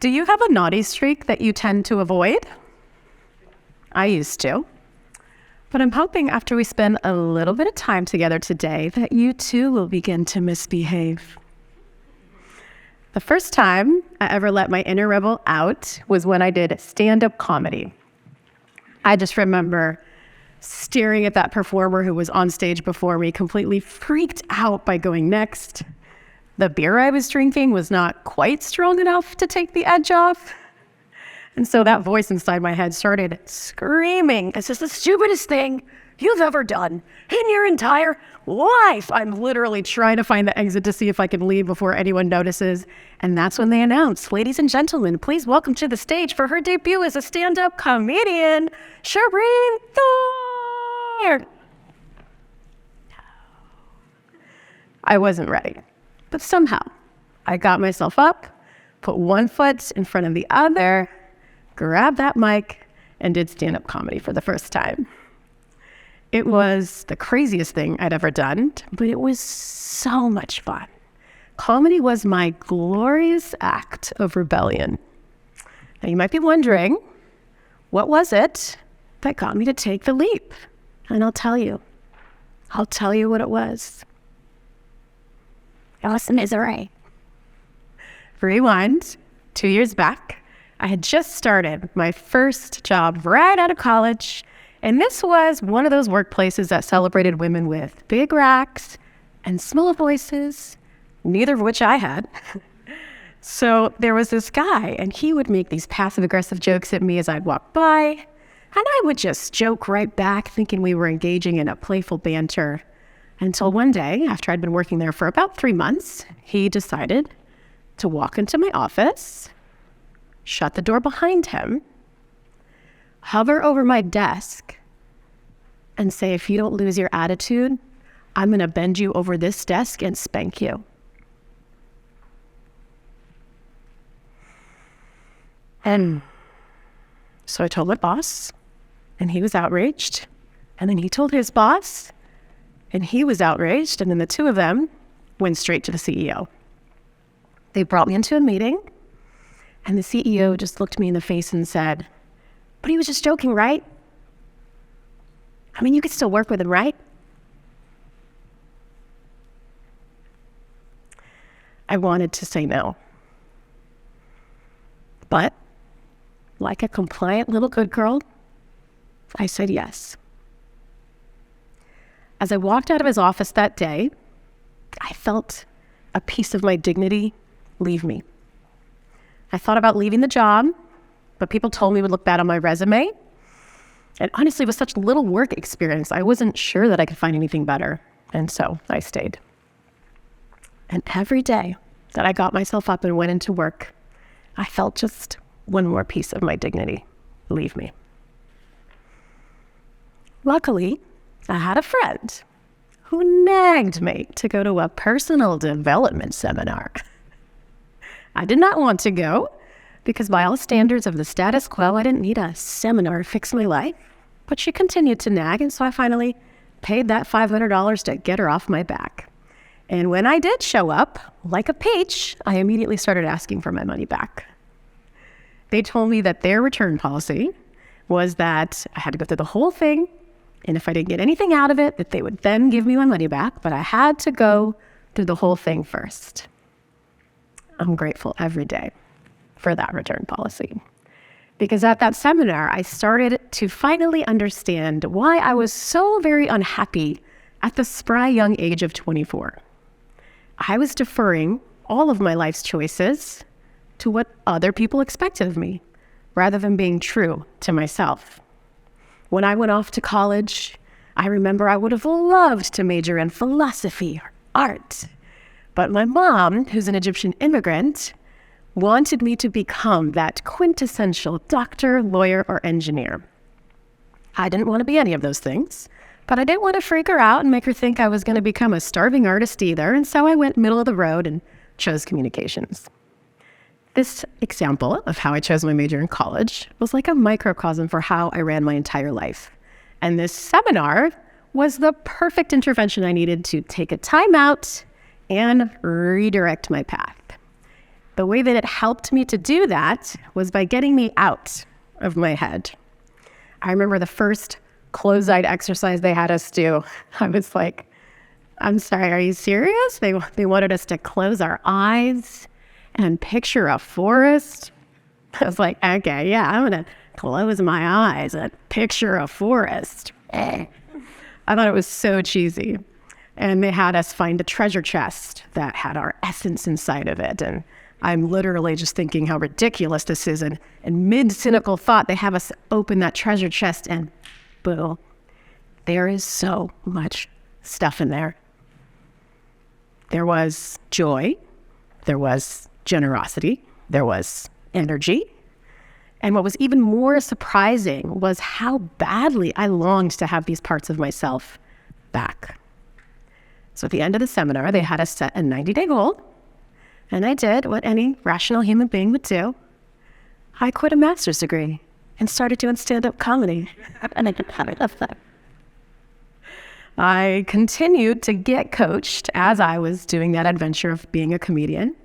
Do you have a naughty streak that you tend to avoid? I used to. But I'm hoping after we spend a little bit of time together today that you too will begin to misbehave. The first time I ever let my inner rebel out was when I did stand-up comedy. I just remember staring at that performer who was on stage before me, completely freaked out by going next. The beer I was drinking was not quite strong enough to take the edge off. And so that voice inside my head started screaming, "This is the stupidest thing you've ever done in your entire life." I'm literally trying to find the exit to see if I can leave before anyone notices. And that's when they announced, "Ladies and gentlemen, please welcome to the stage for her debut as a stand-up comedian, Shereen Thor." I wasn't ready, but somehow I got myself up, put one foot in front of the other, grabbed that mic, and did stand-up comedy for the first time. It was the craziest thing I'd ever done, but it was so much fun. Comedy was my glorious act of rebellion. Now you might be wondering, what was it that got me to take the leap? And I'll tell you what it was. It was misery. Rewind 2 years back. I had just started my first job right out of college, and this was one of those workplaces that celebrated women with big racks and small voices, neither of which I had. So there was this guy, and he would make these passive-aggressive jokes at me as I'd walk by, and I would just joke right back, thinking we were engaging in a playful banter, until one day, after I'd been working there for about 3 months, he decided to walk into my office, shut the door behind him, hover over my desk, and say, "If you don't lose your attitude, I'm going to bend you over this desk and spank you." And so I told my boss, and he was outraged. And then he told his boss, and he was outraged. And then the two of them went straight to the CEO. They brought me into a meeting, and the CEO just looked me in the face and said, "But he was just joking, right? I mean, you could still work with him, right?" I wanted to say no. But like a compliant little good girl, I said yes. As I walked out of his office that day, I felt a piece of my dignity leave me. I thought about leaving the job, but people told me it would look bad on my resume. And honestly, with such little work experience, I wasn't sure that I could find anything better. And so I stayed. And every day that I got myself up and went into work, I felt just one more piece of my dignity leave me. Luckily, I had a friend who nagged me to go to a personal development seminar. I did not want to go because by all standards of the status quo, I didn't need a seminar to fix my life. But she continued to nag, and so I finally paid that $500 to get her off my back. And when I did show up, like a peach, I immediately started asking for my money back. They told me that their return policy was that I had to go through the whole thing, and if I didn't get anything out of it, that they would then give me my money back, but I had to go through the whole thing first. I'm grateful every day for that return policy. Because at that seminar, I started to finally understand why I was so very unhappy at the spry young age of 24. I was deferring all of my life's choices to what other people expected of me, rather than being true to myself. When I went off to college, I remember I would have loved to major in philosophy or art. But my mom, who's an Egyptian immigrant, wanted me to become that quintessential doctor, lawyer, or engineer. I didn't want to be any of those things, but I didn't want to freak her out and make her think I was going to become a starving artist either, and so I went middle of the road and chose communications. This example of how I chose my major in college was like a microcosm for how I ran my entire life. And this seminar was the perfect intervention I needed to take a time out and redirect my path. the way that it helped me to do that was by getting me out of my head. I remember the first closed-eyed exercise they had us do. I was like, I'm sorry, are you serious? They wanted us to close our eyes and picture a forest. I was like, okay, yeah, I'm going to close my eyes and picture a forest. I thought it was so cheesy. And they had us find a treasure chest that had our essence inside of it. And I'm literally just thinking how ridiculous this is. And mid-cynical thought, they have us open that treasure chest and boom, there is so much stuff in there. There was joy, there was generosity, there was energy. And what was even more surprising was how badly I longed to have these parts of myself back. So at the end of the seminar, they had us set a 90-day goal. And I did what any rational human being would do. I quit a master's degree and started doing stand-up comedy. And I did that. I continued to get coached as I was doing that adventure of being a comedian.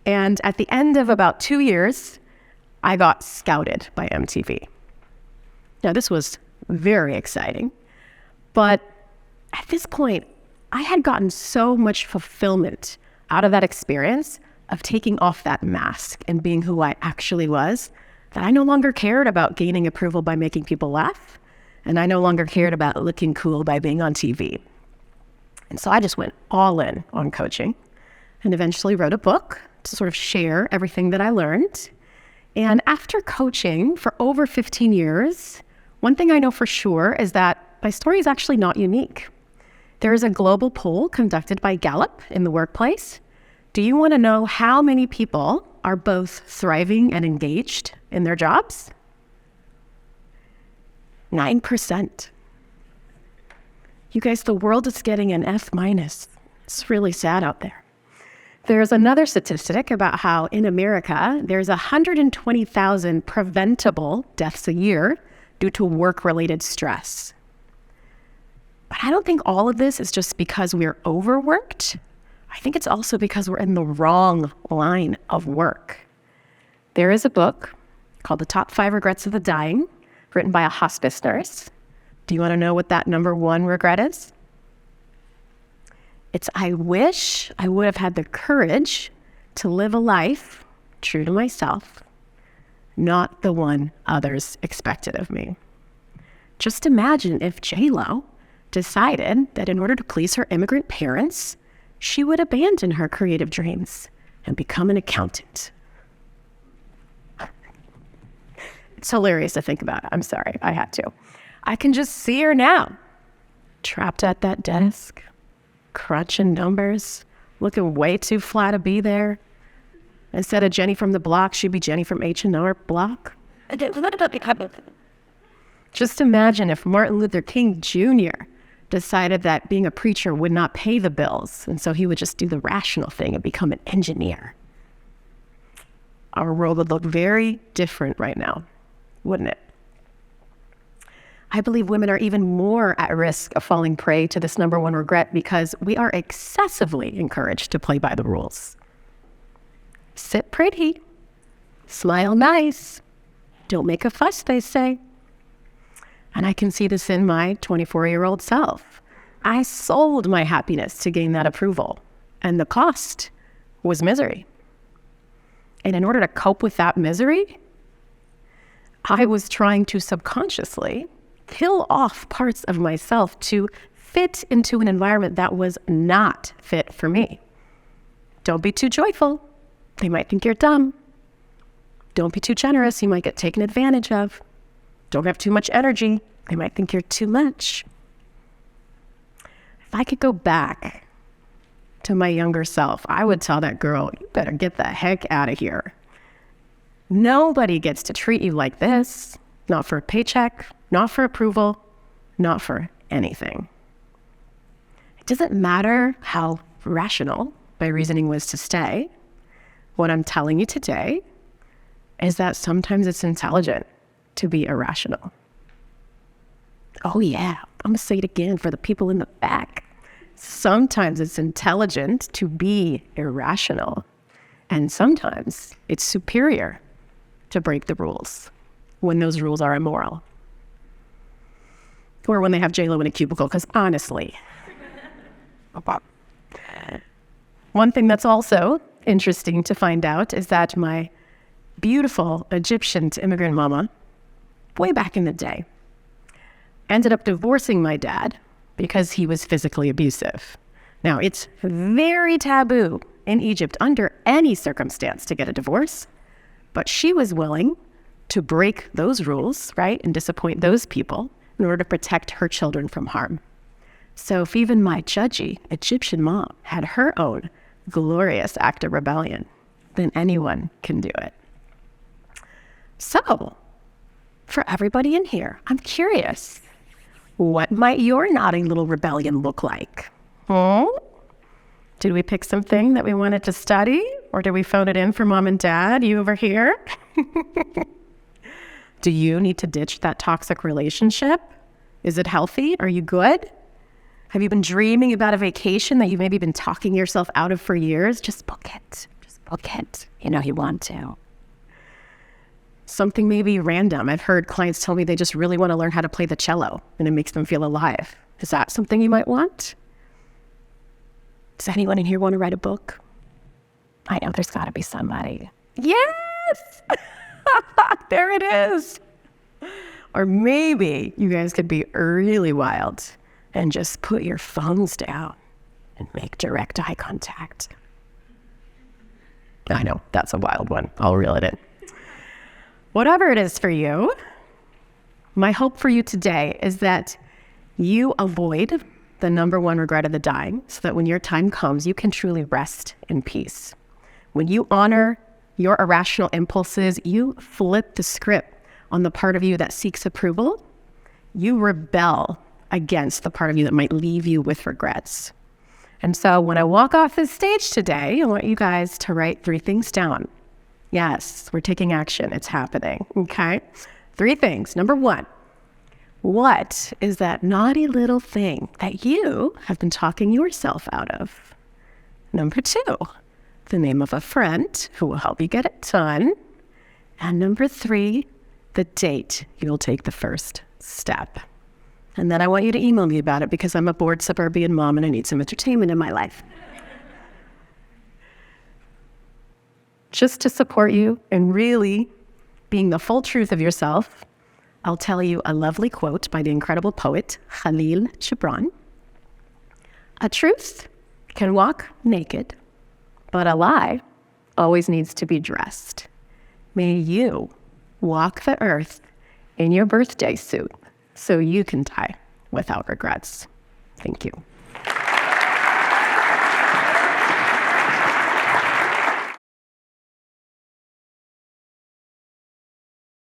And at the end of about 2 years, I got scouted by MTV. Now, this was very exciting. But at this point, I had gotten so much fulfillment out of that experience of taking off that mask and being who I actually was, that I no longer cared about gaining approval by making people laugh, and I no longer cared about looking cool by being on TV. And so I just went all in on coaching and eventually wrote a book to sort of share everything that I learned. And after coaching for over 15 years, one thing I know for sure is that my story is actually not unique. There is a global poll conducted by Gallup in the workplace. Do you want to know how many people are both thriving and engaged in their jobs? 9%. You guys, the world is getting an F-. It's really sad out there. There's another statistic about how in America, there's 120,000 preventable deaths a year due to work-related stress. But I don't think all of this is just because we're overworked. I think it's also because we're in the wrong line of work. There is a book called The Top 5 Regrets of the Dying, written by a hospice nurse. Do you want to know what that number one regret is? It's, I wish I would have had the courage to live a life true to myself, not the one others expected of me. Just imagine if J-Lo decided that in order to please her immigrant parents, she would abandon her creative dreams and become an accountant. It's hilarious to think about. I'm sorry, I had to. I can just see her now, trapped at that desk, crunching numbers, looking way too flat to be there. Instead of Jenny from the block, she'd be Jenny from H&R Block. Just imagine if Martin Luther King Jr. decided that being a preacher would not pay the bills, and so he would just do the rational thing and become an engineer. Our world would look very different right now, wouldn't it? I believe women are even more at risk of falling prey to this number one regret because we are excessively encouraged to play by the rules. Sit pretty, smile nice, don't make a fuss, they say. And I can see this in my 24-year-old self. I sold my happiness to gain that approval, and the cost was misery. And in order to cope with that misery, I was trying to subconsciously kill off parts of myself to fit into an environment that was not fit for me. Don't be too joyful. They might think you're dumb. Don't be too generous. You might get taken advantage of. Don't have too much energy. They might think you're too much. If I could go back to my younger self, I would tell that girl, you better get the heck out of here. Nobody gets to treat you like this. Not for a paycheck, not for approval, not for anything. It doesn't matter how rational my reasoning was to stay. What I'm telling you today is that sometimes it's intelligent to be irrational. Oh yeah, I'm gonna say it again for the people in the back. Sometimes it's intelligent to be irrational. And sometimes it's superior to break the rules when those rules are immoral. Or when they have J-Lo in a cubicle, because honestly, one thing that's also interesting to find out is that my beautiful Egyptian immigrant mama, way back in the day, ended up divorcing my dad because he was physically abusive. Now, it's very taboo in Egypt under any circumstance to get a divorce, but she was willing to break those rules, right, and disappoint those people in order to protect her children from harm. So if even my judgy Egyptian mom had her own glorious act of rebellion, then anyone can do it. So, for everybody in here, I'm curious, what might your naughty little rebellion look like? Did we pick something that we wanted to study? Or did we phone it in for mom and dad? You over here? Do you need to ditch that toxic relationship? Is it healthy? Are you good? Have you been dreaming about a vacation that you've maybe been talking yourself out of for years? Just book it. Just book it. You know you want to. Something maybe random. I've heard clients tell me they just really want to learn how to play the cello and it makes them feel alive. Is that something you might want? Does anyone in here want to write a book? I know there's got to be somebody. Yes! There it is. Or maybe you guys could be really wild and just put your phones down and make direct eye contact. I know, that's a wild one. I'll reel it in. Whatever it is for you, my hope for you today is that you avoid the number one regret of the dying so that when your time comes, you can truly rest in peace. When you honor your irrational impulses, you flip the script on the part of you that seeks approval. You rebel against the part of you that might leave you with regrets. And so when I walk off this stage today, I want you guys to write 3 things down. Yes, we're taking action. It's happening. Okay? 3 things. Number 1, what is that naughty little thing that you have been talking yourself out of? Number 2, the name of a friend who will help you get it done. And number 3, the date you'll take the first step. And then I want you to email me about it because I'm a bored suburban mom and I need some entertainment in my life. Just to support you in really being the full truth of yourself, I'll tell you a lovely quote by the incredible poet Khalil Gibran. A truth can walk naked, but a lie always needs to be dressed. May you walk the earth in your birthday suit so you can die without regrets. Thank you.